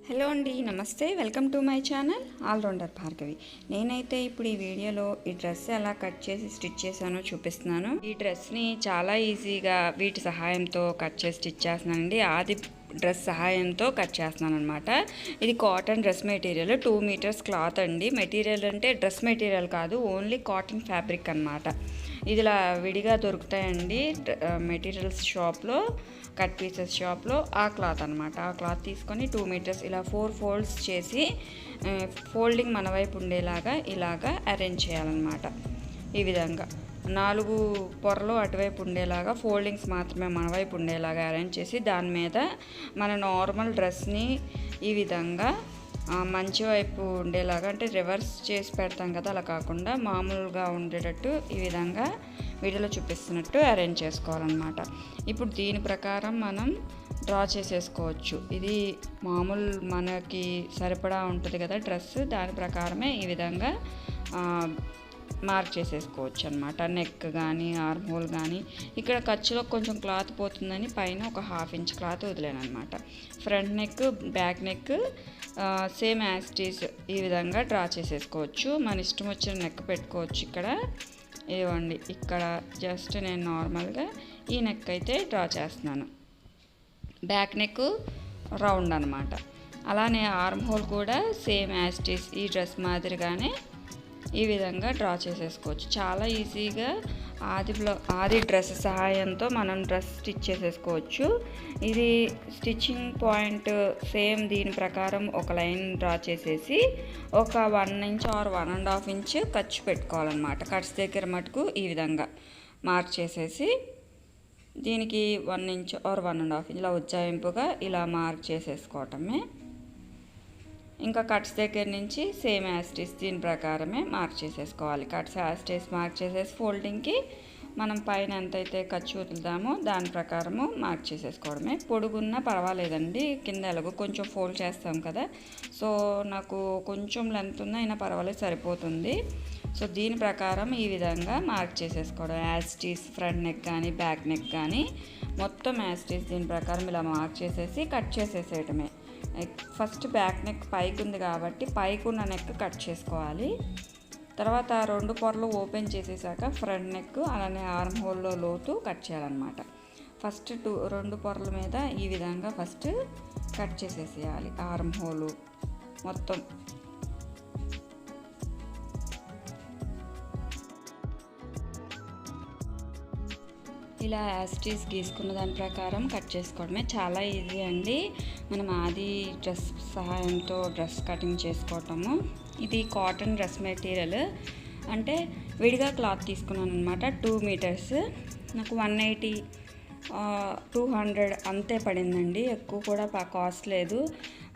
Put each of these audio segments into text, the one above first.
Hello అండి, నమస్తే. Welcome to my channel allrounder Bhargavi. నేనైతే ఇప్పుడు ఈ వీడియోలో ఈ డ్రెస్ ఎలా కట్ చేసి స్టిచ్ చేశానో చూపిస్తున్నాను. ఈ డ్రెస్ని చాలా ఈజీగా వీటి సహాయంతో కట్ చేసి స్టిచ్ చేస్తున్నానండి. ఆది డ్రెస్ సహాయంతో కట్ చేస్తున్నాను అనమాట. ఇది cotton dress material, 2 metres cloth అండి. మెటీరియల్ అంటే డ్రెస్ మెటీరియల్ కాదు, ఓన్లీ కాటన్ ఫ్యాబ్రిక్ అనమాట. ఇదిలా విడిగా దొరుకుతాయండి మెటీరియల్స్ షాప్లో, కట్ పీసెస్ షాప్లో. ఆ క్లాత్ అనమాట. ఆ క్లాత్ తీసుకొని 2 మీటర్స్ ఇలా 4 ఫోల్డ్స్ చేసి ఫోల్డింగ్ మన వైపు ఉండేలాగా ఇలాగా అరేంజ్ చేయాలన్నమాట. ఈ విధంగా 4 పొరలు అటువైపు ఉండేలాగా, ఫోల్డింగ్స్ మాత్రమే మన వైపు ఉండేలాగా అరేంజ్ చేసి దాని మీద మన నార్మల్ డ్రెస్ని ఈ విధంగా మంచి వైపు ఉండేలాగా, అంటే రివర్స్ చేసి పెడతాం కదా, అలా కాకుండా మామూలుగా ఉండేటట్టు ఈ విధంగా వీడియోలో చూపిస్తున్నట్టు అరేంజ్ చేసుకోవాలన్నమాట. ఇప్పుడు దీని ప్రకారం మనం డ్రా చేసేసుకోవచ్చు. ఇది మామూలు మనకి సరిపడా ఉంటుంది కదా డ్రెస్, దాని ప్రకారమే ఈ విధంగా మార్క్ చేసేసుకోవచ్చు అనమాట. నెక్ కానీ ఆర్మ్ హోల్ కానీ. ఇక్కడ ఖర్చులో కొంచెం క్లాత్ పోతుందని పైన ఒక 1/2 ఇంచ్ క్లాత్ వదిలేను అనమాట. Front neck, back neck same as it is ఈ విధంగా డ్రా చేసేసుకోవచ్చు. మన ఇష్టం వచ్చిన నెక్ పెట్టుకోవచ్చు. ఇక్కడ ఇవ్వండి, ఇక్కడ జస్ట్ నేను నార్మల్గా ఈ నెక్ అయితే డ్రా చేస్తున్నాను. బ్యాక్ నెక్ రౌండ్ అనమాట. అలానే ఆర్మ్ హోల్ కూడా సేమ్ యాజ్ ఇట్ ఈజ్ ఈ డ్రెస్ మాదిరిగానే ఈ విధంగా డ్రా చేసేసుకోవచ్చు. చాలా ఈజీగా ఆది డ్రెస్ సహాయంతో మనం డ్రెస్ స్టిచ్ చేసేసుకోవచ్చు. ఇది స్టిచ్చింగ్ పాయింట్ సేమ్ దీని ప్రకారం ఒక లైన్ డ్రా చేసేసి ఒక 1 ఇంచ్ ఆర్ 1.5 ఇంచ్ ఖర్చు పెట్టుకోవాలన్నమాట. కట్స్ దగ్గర మటుకు ఈ విధంగా మార్క్ చేసేసి దీనికి 1 ఇంచ్ ఆర్ 1.5 ఇలా ఉజ్జాయింపుగా ఇలా మార్క్ చేసేసుకోవటమే. ఇంకా కట్స్ దగ్గర నుంచి సేమ్ యాస్టీస్ దీని ప్రకారమే మార్క్ చేసేసుకోవాలి. కట్స్ యాస్టీస్ మార్క్ చేసేసి ఫోల్డింగ్కి మనం పైన ఎంతైతే ఖర్చు వదులుదామో దాని ప్రకారము మార్క్ చేసేసుకోవడమే. పొడుగున్నా పర్వాలేదండి, కింద ఎలాగో కొంచెం ఫోల్డ్ చేస్తాం కదా, సో నాకు కొంచెం లెంత్ ఉన్నా అయినా పర్వాలేదు, సరిపోతుంది. సో దీని ప్రకారం ఈ విధంగా మార్క్ చేసేసుకోవడం. యాస్టీస్ ఫ్రంట్ నెక్ కానీ బ్యాక్ నెక్ కానీ మొత్తం యాస్టీస్ దీని ప్రకారం ఇలా మార్క్ చేసేసి కట్ చేసేసేయటమే. ఫస్ట్ బ్యాక్ నెక్ పైకి ఉంది కాబట్టి పైకి ఉన్న నెక్ కట్ చేసుకోవాలి. తర్వాత 2 పొరలు ఓపెన్ చేసేసాక ఫ్రంట్ నెక్ అలానే ఆర్మ్ హోల్లో లోతు కట్ చేయాలన్నమాట. ఫస్ట్ 2 పొరల మీద ఈ విధంగా ఫస్ట్ కట్ చేసేసేయాలి. ఆర్మ్ హోలు మొత్తం ఇలా యాస్టీస్ గీసుకున్న దాని ప్రకారం కట్ చేసుకోవడమే. చాలా ఈజీ అండి. మనం ఆది డ్రెస్ సహాయంతో డ్రెస్ కటింగ్ చేసుకోవటము. ఇది కాటన్ డ్రెస్ మెటీరియల్, అంటే విడిగా క్లాత్ తీసుకున్నాను అనమాట. 2 మీటర్స్ నాకు 180 200 అంతే పడిందండి. ఎక్కువ కూడా కాస్ట్ లేదు.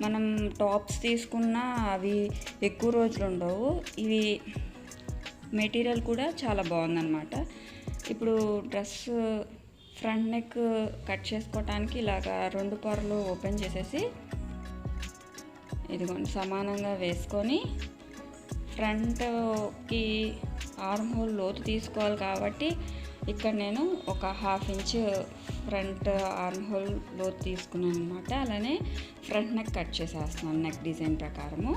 మనం టాప్స్ తీసుకున్నా అవి ఎక్కువ రోజులు ఉండవు. ఇవి మెటీరియల్ కూడా చాలా బాగుందన్నమాట. ఇప్పుడు డ్రెస్ ఫ్రంట్ నెక్ కట్ చేసుకోవటానికి ఇలాగా 2 పొరలు ఓపెన్ చేసేసి ఇదిగోండి సమానంగా వేసుకొని ఫ్రంట్కి ఆర్మ్ హోల్ లోతు తీసుకోవాలి కాబట్టి ఇక్కడ నేను ఒక 1/2 ఇంచ్ ఫ్రంట్ ఆర్మ్ హోల్ లోతు తీసుకున్నాను అనమాట. అలానే ఫ్రంట్ నెక్ కట్ చేసేస్తున్నాను నెక్ డిజైన్ ప్రకారము.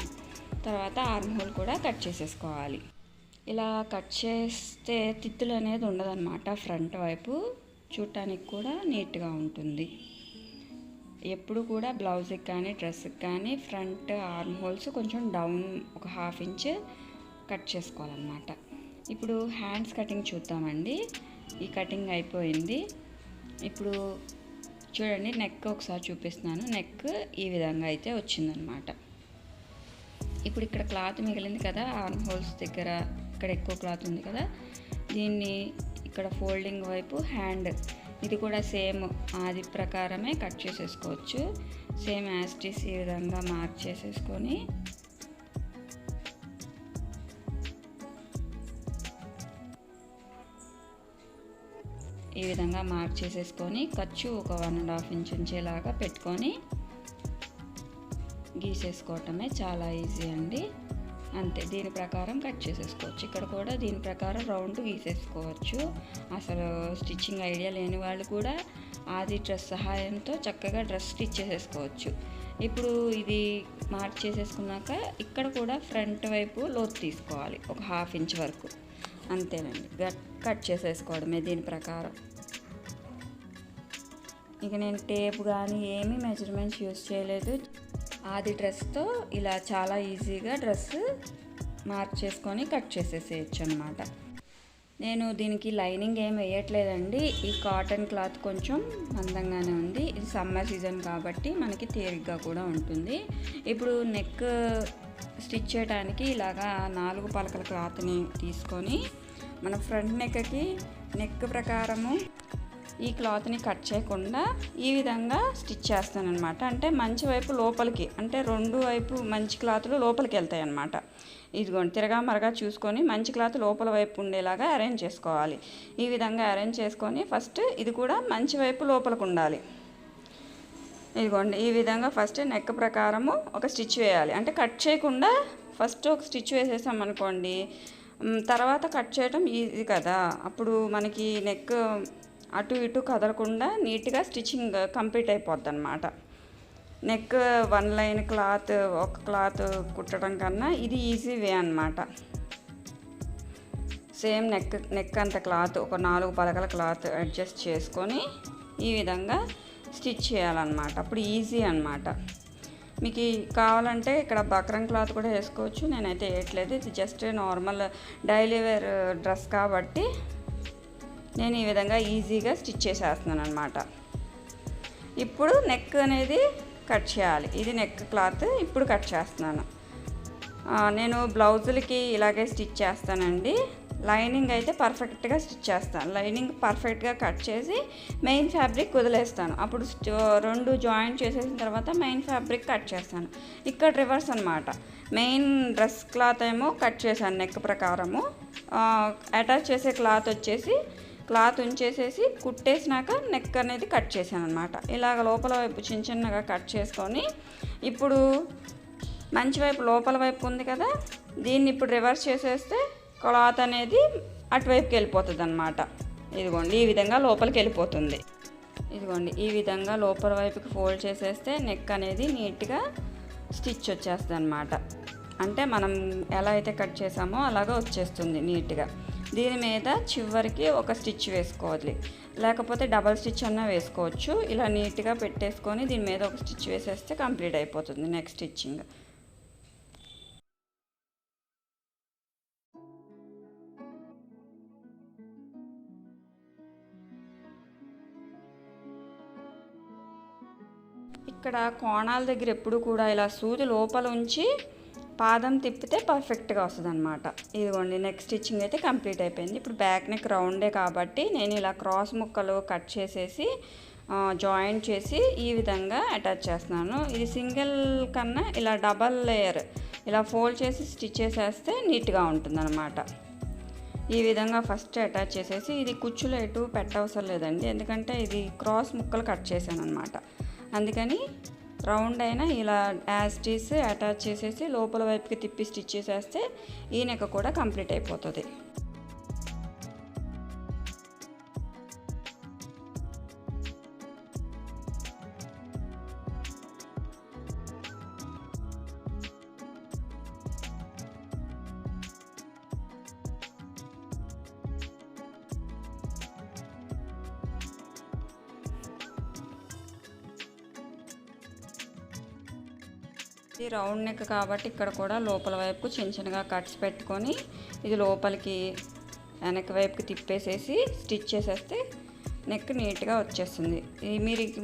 తర్వాత ఆర్మ్ హోల్ కూడా కట్ చేసేసుకోవాలి. ఇలా కట్ చేస్తే తిత్తులు అనేది ఉండదన్నమాట. ఫ్రంట్ వైపు చూడటానికి కూడా నీట్గా ఉంటుంది. ఎప్పుడు కూడా బ్లౌజ్కి కానీ డ్రెస్కి కానీ ఫ్రంట్ ఆర్మ్ హోల్స్ కొంచెం డౌన్ ఒక 1/2 ఇంచ్ కట్ చేసుకోవాలన్నమాట. ఇప్పుడు హ్యాండ్స్ కటింగ్ చూద్దామండి. ఈ కటింగ్ అయిపోయింది. ఇప్పుడు చూడండి, నెక్ ఒకసారి చూపిస్తున్నాను. నెక్ ఈ విధంగా అయితే వచ్చిందనమాట. ఇప్పుడు ఇక్కడ క్లాత్ మిగిలింది కదా ఆర్మ్ హోల్స్ దగ్గర, ఇక్కడ ఎక్కువ క్లాత్ ఉంది కదా, దీన్ని ఇక్కడ ఫోల్డింగ్ వైపు హ్యాండ్ ఇది కూడా సేమ్ ఆది ప్రకారమే కట్ చేసేసుకోవచ్చు. సేమ్ యాస్టీస్ ఈ విధంగా మార్క్ చేసేసుకొని ఈ విధంగా మార్క్ చేసేసుకొని ఖర్చు ఒక 1.5 ఇంచ్ ఉంచేలాగా పెట్టుకొని గీసేసుకోవటమే. చాలా ఈజీ అండి. అంతే, దీని ప్రకారం కట్ చేసేసుకోవచ్చు. ఇక్కడ కూడా దీని ప్రకారం రౌండ్ గీసేసుకోవచ్చు. అసలు స్టిచ్చింగ్ ఐడియా లేని వాళ్ళు కూడా ఆది డ్రెస్ సహాయంతో చక్కగా డ్రెస్ స్టిచ్ చేసేసుకోవచ్చు. ఇప్పుడు ఇది మార్క్ చేసేసుకున్నాక ఇక్కడ కూడా ఫ్రంట్ వైపు లోతు తీసుకోవాలి, ఒక 1/2 ఇంచ్ వరకు. అంతేనండి, కట్ చేసేసుకోవడమే దీని ప్రకారం. ఇక నేను టేప్ కానీ ఏమీ మెజర్మెంట్స్ యూస్ చేయలేదు. ఆది డ్రెస్తో ఇలా చాలా ఈజీగా డ్రెస్ మార్క్ చేసుకొని కట్ చేసేసేయచ్చు అనమాట. నేను దీనికి లైనింగ్ ఏం వేయట్లేదండి. ఈ కాటన్ క్లాత్ కొంచెం మందంగానే ఉంది. ఇది సమ్మర్ సీజన్ కాబట్టి మనకి తేలిగ్గా కూడా ఉంటుంది. ఇప్పుడు నెక్ స్టిచ్ చేయడానికి ఇలాగా 4 పలకల క్లాత్ని తీసుకొని మన ఫ్రంట్ నెక్కి నెక్ ప్రకారము ఈ క్లాత్ని కట్ చేయకుండా ఈ విధంగా స్టిచ్ చేస్తానన్నమాట. అంటే మంచి వైపు లోపలికి, అంటే 2 వైపు మంచి క్లాత్లు లోపలికి వెళ్తాయి అన్నమాట. ఇదిగోండి, తిరగా మరగా చూసుకొని మంచి క్లాత్ లోపల వైపు ఉండేలాగా అరేంజ్ చేసుకోవాలి. ఈ విధంగా అరేంజ్ చేసుకొని ఫస్ట్ ఇది కూడా మంచి వైపు లోపలికి ఉండాలి. ఇదిగోండి, ఈ విధంగా ఫస్ట్ నెక్ ప్రకారము ఒక స్టిచ్ వేయాలి. అంటే కట్ చేయకుండా ఫస్ట్ ఒక స్టిచ్ వేసేసాం అనుకోండి, తర్వాత కట్ చేయడం ఈజీ కదా. అప్పుడు మనకి నెక్ అటు ఇటు కదలకుండా నీట్గా స్టిచ్చింగ్ కంప్లీట్ అయిపోద్ది అన్నమాట. నెక్ 1 లైన్ క్లాత్, ఒక క్లాత్ కుట్టడం కన్నా ఇది ఈజీ వే అన్నమాట. సేమ్ నెక్ అంత క్లాత్, ఒక 4 పలకల క్లాత్ అడ్జస్ట్ చేసుకొని ఈ విధంగా స్టిచ్ చేయాలన్నమాట. అప్పుడు ఈజీ అన్నమాట. మీకు కావాలంటే ఇక్కడ బక్రం క్లాత్ కూడా వేసుకోవచ్చు. నేనైతే వేయట్లేదు. ఇది just normal daily wear dress కాబట్టి నేను ఈ విధంగా ఈజీగా స్టిచ్ చేసేస్తున్నాను అనమాట. ఇప్పుడు నెక్ అనేది కట్ చేయాలి. ఇది నెక్ క్లాత్ ఇప్పుడు కట్ చేస్తున్నాను. నేను బ్లౌజులకి ఇలాగే స్టిచ్ చేస్తానండి. లైనింగ్ అయితే పర్ఫెక్ట్గా స్టిచ్ చేస్తాను. లైనింగ్ పర్ఫెక్ట్గా కట్ చేసి మెయిన్ ఫ్యాబ్రిక్ వదిలేస్తాను. అప్పుడు 2 జాయింట్ చేసేసిన తర్వాత మెయిన్ ఫ్యాబ్రిక్ కట్ చేస్తాను. ఇక్కడ రివర్స్ అనమాట. మెయిన్ డ్రెస్ క్లాత్ ఏమో కట్ చేశాను నెక్ ప్రకారము. అటాచ్ చేసే క్లాత్ వచ్చేసి క్లాత్ ఉంచేసేసి కుట్టేసినాక నెక్ అనేది కట్ చేశాను అనమాట. ఇలాగ లోపల వైపు చిన్నగా కట్ చేసుకొని ఇప్పుడు మంచి వైపు లోపల వైపు ఉంది కదా, దీన్ని ఇప్పుడు రివర్స్ చేసేస్తే క్లాత్ అనేది అటువైపుకి వెళ్ళిపోతుంది అనమాట. ఇదిగోండి, ఈ విధంగా లోపలికి వెళ్ళిపోతుంది. ఇదిగోండి, ఈ విధంగా లోపల వైపుకి ఫోల్డ్ చేసేస్తే నెక్ అనేది నీట్గా స్టిచ్ వచ్చేస్తుంది అనమాట. అంటే మనం ఎలా అయితే కట్ చేసామో అలాగా వచ్చేస్తుంది నీట్గా. దీని మీద చివరికి ఒక స్టిచ్ వేసుకోవాలి, లేకపోతే డబల్ స్టిచ్ అన్నా వేసుకోవచ్చు. ఇలా నీట్గా పెట్టేసుకొని దీని మీద ఒక స్టిచ్ వేసేస్తే కంప్లీట్ అయిపోతుంది నెక్ స్టిచ్చింగ్. ఇక్కడ కోణాల దగ్గర ఎప్పుడు కూడా ఇలా సూది లోపల ఉంచి పాదం తిప్పితే పర్ఫెక్ట్గా వస్తుంది అనమాట. ఇదిగోండి, నెక్ స్టిచ్చింగ్ అయితే కంప్లీట్ అయిపోయింది. ఇప్పుడు బ్యాక్ నెక్ రౌండే కాబట్టి నేను ఇలా క్రాస్ ముక్కలు కట్ చేసేసి జాయింట్ చేసి ఈ విధంగా అటాచ్ చేస్తున్నాను. ఇది సింగిల్ కన్నా ఇలా డబల్ లేయర్ ఇలా ఫోల్డ్ చేసి స్టిచ్ చేసేస్తే నీట్గా ఉంటుంది అనమాట. ఈ విధంగా ఫస్ట్ అటాచ్ చేసేసి, ఇది కుచ్చులు ఎటు పెట్టవసరం లేదండి, ఎందుకంటే ఇది క్రాస్ ముక్కలు కట్ చేశాను అనమాట. అందుకని రౌండ్ అయినా ఇలా యాస్టీస్ అటాచ్ చేసేసి లోపల వైపుకి తిప్పి స్టిచ్ చేసేస్తే ఈ నెక్ కూడా కంప్లీట్ అయిపోతుంది. ఇది రౌండ్ నెక్ కాబట్టి ఇక్కడ కూడా లోపల వైపు చిన్నగా కట్స్ పెట్టుకొని ఇది లోపలికి వెనక వైపుకి తిప్పేసేసి స్టిచ్ చేసేస్తే నెక్ నీట్గా వచ్చేస్తుంది.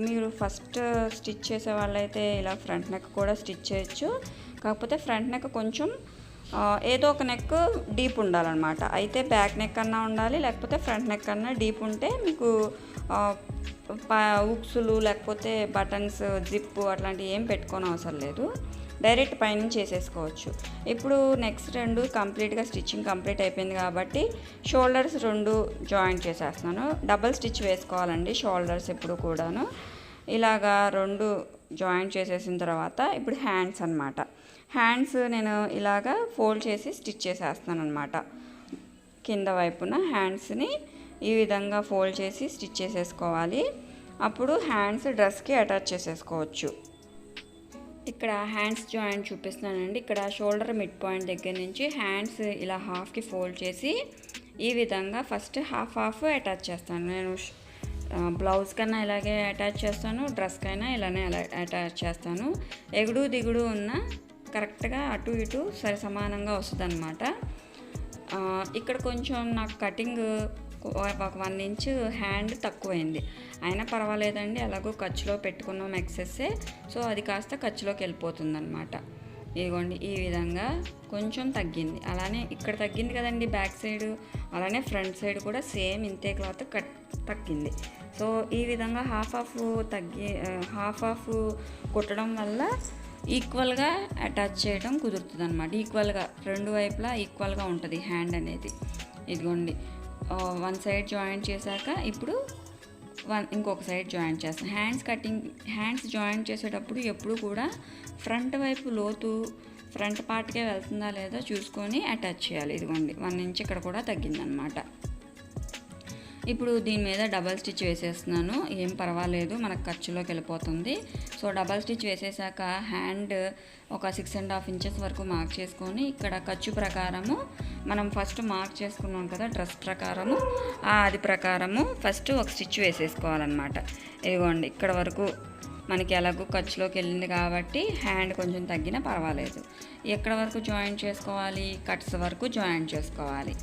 మీరు ఫస్ట్ స్టిచ్ చేసే వాళ్ళైతే ఇలా ఫ్రంట్ నెక్ కూడా స్టిచ్ చేయొచ్చు. కాకపోతే ఫ్రంట్ నెక్ కొంచెం ఏదో ఒక నెక్ డీప్ ఉండాలన్నమాట. అయితే బ్యాక్ నెక్ అన్నా ఉండాలి, లేకపోతే ఫ్రంట్ నెక్ అన్నా డీప్ ఉంటే మీకు ఉక్సులు లేకపోతే బటన్స్ జిప్ అట్లాంటివి ఏం పెట్టుకోని అవసరం లేదు, డైరెక్ట్ పైనుంచి చేసేసుకోవచ్చు. ఇప్పుడు నెక్స్ట్ 2 కంప్లీట్గా స్టిచ్చింగ్ కంప్లీట్ అయిపోయింది కాబట్టి షోల్డర్స్ 2 జాయింట్ చేసేస్తున్నాను. డబల్ స్టిచ్ వేసుకోవాలండి షోల్డర్స్ ఎప్పుడు కూడాను. ఇలాగా 2 జాయింట్ చేసేసిన తర్వాత ఇప్పుడు హ్యాండ్స్ అనమాట. హ్యాండ్స్ నేను ఇలాగా ఫోల్డ్ చేసి స్టిచ్ చేసేస్తాను అనమాట. కింద వైపున హ్యాండ్స్ని ఈ విధంగా ఫోల్డ్ చేసి స్టిచ్ చేసేసుకోవాలి. అప్పుడు హ్యాండ్స్ డ్రెస్కి అటాచ్ చేసేసుకోవచ్చు. ఇక్కడ హ్యాండ్స్ జాయింట్ చూపిస్తున్నానండి. ఇక్కడ షోల్డర్ మిడ్ పాయింట్ దగ్గర నుంచి హ్యాండ్స్ ఇలా హాఫ్కి ఫోల్డ్ చేసి ఈ విధంగా ఫస్ట్ హాఫ్ అటాచ్ చేస్తాను. నేను బ్లౌజ్ కన్నా ఇలాగే అటాచ్ చేస్తాను, డ్రెస్కైనా ఇలానే అటాచ్ చేస్తాను. ఎగుడు దిగుడు ఉన్న కరెక్ట్గా అటు ఇటు సరి సమానంగా వస్తుంది అనమాట. ఇక్కడ కొంచెం నాకు కటింగ్ ఒక 1 ఇంచ్ హ్యాండ్ తక్కువైంది, అయినా పర్వాలేదండి, ఎలాగో ఖర్చులో పెట్టుకున్నాం ఎక్సెస్సే, సో అది కాస్త ఖర్చులోకి వెళ్ళిపోతుంది అనమాట. ఇదిగోండి ఈ విధంగా కొంచెం తగ్గింది. అలానే ఇక్కడ తగ్గింది కదండి బ్యాక్ సైడ్, అలానే ఫ్రంట్ సైడ్ కూడా సేమ్ ఇంతే క్లాత్ తగ్గింది. సో ఈ విధంగా హాఫ్ కుట్టడం వల్ల ఈక్వల్గా అటాచ్ చేయడం కుదురుతుంది అనమాట. ఈక్వల్గా రెండు వైపులా ఈక్వల్గా ఉంటుంది హ్యాండ్ అనేది. ఇదిగోండి 1 సైడ్ జాయింట్ చేశాక ఇప్పుడు ఇంకొక సైడ్ జాయింట్ చేస్తాం. హ్యాండ్స్ జాయింట్ చేసేటప్పుడు ఎప్పుడు కూడా ఫ్రంట్ వైపు లోతు ఫ్రంట్ పార్ట్కే వెళ్తుందా లేదా చూసుకొని అటాచ్ చేయాలి. ఇదిగోండి 1 ఇంచ్ ఇక్కడ కూడా తగ్గిందనమాట. ఇప్పుడు దీని మీద డబల్ స్టిచ్ వేసేస్తున్నాను. ఏం పర్వాలేదు, మనకు ఖర్చులోకి వెళ్ళిపోతుంది. సో డబల్ స్టిచ్ వేసేసాక హ్యాండ్ ఒక 6.5 ఇంచెస్ వరకు మార్క్ చేసుకొని ఇక్కడ ఖర్చు ప్రకారము మనం ఫస్ట్ మార్క్ చేసుకున్నాం కదా డ్రెస్ ప్రకారము, అది ప్రకారము ఫస్ట్ ఒక స్టిచ్ వేసేసుకోవాలన్నమాట. ఇదిగోండి ఇక్కడ వరకు మనకి ఎలాగో ఖర్చులోకి వెళ్ళింది కాబట్టి హ్యాండ్ కొంచెం తగ్గినా పర్వాలేదు. ఎక్కడ వరకు జాయింట్ చేసుకోవాలి, కట్స్ వరకు జాయింట్ చేసుకోవాలి.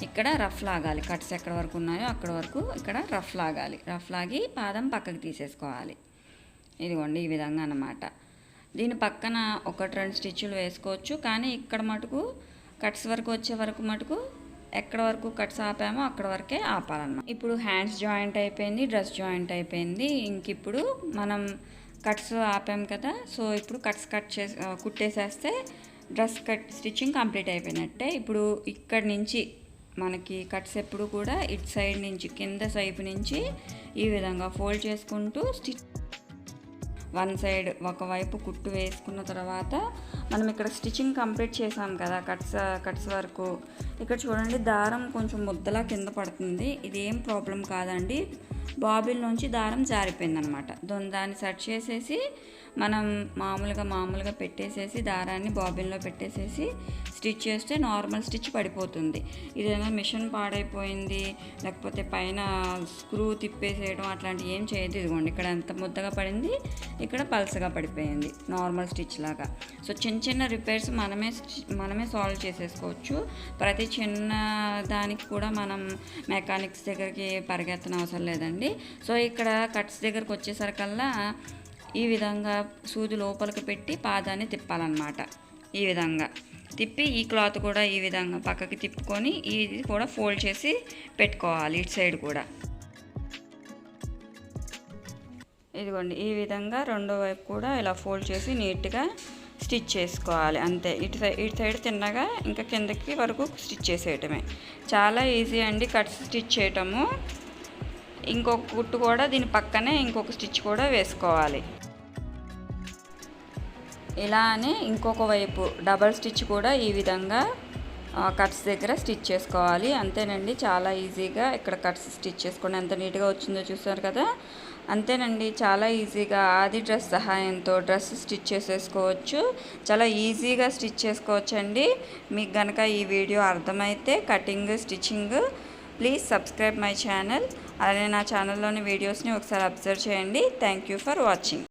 ఇక్కడ రఫ్ లాగాలి, కట్స్ ఎక్కడ వరకు ఉన్నాయో అక్కడ వరకు ఇక్కడ రఫ్ లాగి పాదం పక్కకి తీసేసుకోవాలి. ఇదిగోండి ఈ విధంగా అన్నమాట. దీని పక్కన 1-2 స్టిచ్చులు వేసుకోవచ్చు, కానీ ఇక్కడ మటుకు కట్స్ వరకు వచ్చే వరకు మటుకు ఎక్కడ వరకు కట్స్ ఆపామో అక్కడ వరకే ఆపాలన్నమాట. ఇప్పుడు హ్యాండ్స్ జాయింట్ అయిపోయింది, డ్రెస్ జాయింట్ అయిపోయింది. ఇంక ఇప్పుడు మనం కట్స్ ఆపాం కదా, సో ఇప్పుడు కట్స్ కుట్టేసేస్తే డ్రెస్ స్టిచ్చింగ్ కంప్లీట్ అయిపోయినట్టే. ఇప్పుడు ఇక్కడి నుంచి మనకి కట్స్ ఎప్పుడు కూడా ఇటు సైడ్ నుంచి కింద సైపు నుంచి ఈ విధంగా ఫోల్డ్ చేసుకుంటూ స్టిచ్ 1 సైడ్ ఒకవైపు కుట్టు వేసుకున్న తర్వాత మనం ఇక్కడ స్టిచ్చింగ్ కంప్లీట్ చేసాం కదా కట్స్ వరకు. ఇక్కడ చూడండి దారం కొంచెం ముద్దలా కింద పడుతుంది, ఇది ఏం ప్రాబ్లం కాదండి, బాబిల్ నుంచి దారం జారిపోయింది అనమాట. దాన్ని సెట్ చేసేసి మనం మామూలుగా పెట్టేసేసి దారాన్ని బాబిన్లో పెట్టేసేసి స్టిచ్ చేస్తే నార్మల్ స్టిచ్ పడిపోతుంది. ఇదేనా మిషన్ పాడైపోయింది లేకపోతే పైన స్క్రూ తిప్పేసేయడం అట్లాంటివి ఏం చేయదు. ఇదిగోండి ఇక్కడ ఎంత ముద్దగా పడింది, ఇక్కడ పల్సగా పడిపోయింది నార్మల్ స్టిచ్ లాగా. సో చిన్న రిపేర్స్ మనమే సాల్వ్ చేసేసుకోవచ్చు. ప్రతి చిన్న దానికి కూడా మనం మెకానిక్స్ దగ్గరికి పరిగెత్తన అవసరం లేదండి. సో ఇక్కడ కట్స్ దగ్గరకు వచ్చేసరికల్లా ఈ విధంగా సూది లోపలికి పెట్టి పాదాన్ని తిప్పాలన్నమాట. ఈ విధంగా తిప్పి ఈ క్లాత్ కూడా ఈ విధంగా పక్కకి తిప్పుకొని ఇది కూడా ఫోల్డ్ చేసి పెట్టుకోవాలి ఇటు సైడ్ కూడా. ఇదిగోండి ఈ విధంగా రెండో వైపు కూడా ఇలా ఫోల్డ్ చేసి నీట్గా స్టిచ్ చేసుకోవాలి అంతే. ఇటు సైడ్ తిన్నగా ఇంకా కిందకి వరకు స్టిచ్ చేసేయటమే. చాలా ఈజీ అండి కట్స్ స్టిచ్ చేయటము. ఇంకొక కుట్టు కూడా దీని పక్కనే ఇంకొక స్టిచ్ కూడా వేసుకోవాలి. ఇలా అని ఇంకొక వైపు డబల్ స్టిచ్ కూడా ఈ విధంగా కట్స్ దగ్గర స్టిచ్ చేసుకోవాలి. అంతేనండి, చాలా ఈజీగా ఇక్కడ కట్స్ స్టిచ్ చేసుకోండి. ఎంత నీట్గా వచ్చిందో చూసారు కదా. అంతేనండి, చాలా ఈజీగా ఆది డ్రెస్ సహాయంతో డ్రెస్ స్టిచ్ చేసేసుకోవచ్చు. చాలా ఈజీగా స్టిచ్ చేసుకోవచ్చు అండి. మీకు కనుక ఈ వీడియో అర్థమైతే cutting stitching please subscribe my channel. అలానే నా ఛానల్లోని వీడియోస్ని ఒకసారి అబ్జర్వ్ చేయండి. Thank you for watching.